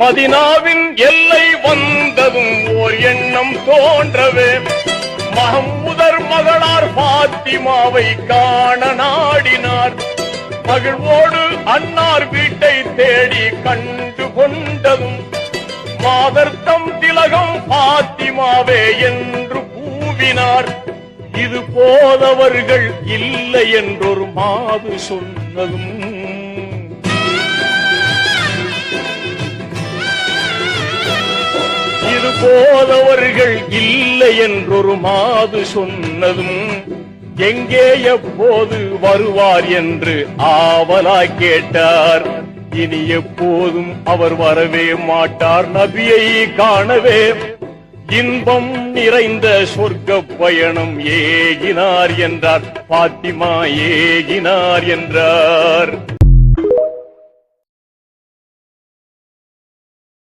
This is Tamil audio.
மதினாவின் எல்லை வந்ததும் ஓர் எண்ணம் தோன்றவே மஹ்மூதர் மகளார் பாத்திமாவை காண நாடினார். மகிழ்வோடு அன்னார் வீட்டை தேடி கண்டு கொண்டதும் மாதர்த்தம் திலகம் பாத்திமாவே என்று கூவினார். இது போதவர்கள் இல்லை என்றொரு மாது சொன்னதும் இது போதவர்கள் இல்லை என்றொரு மாது சொன்னதும் எங்கே எப்போது வருவார் என்று ஆவலாய் கேட்டார். இனி எப்போதும் அவர் வரவே மாட்டார், நபியை காணவே இன்பம் நிறைந்த சொர்க்க பயணம் ஏகினார் என்றார். பாத்திமா ஏகினார் என்றார்.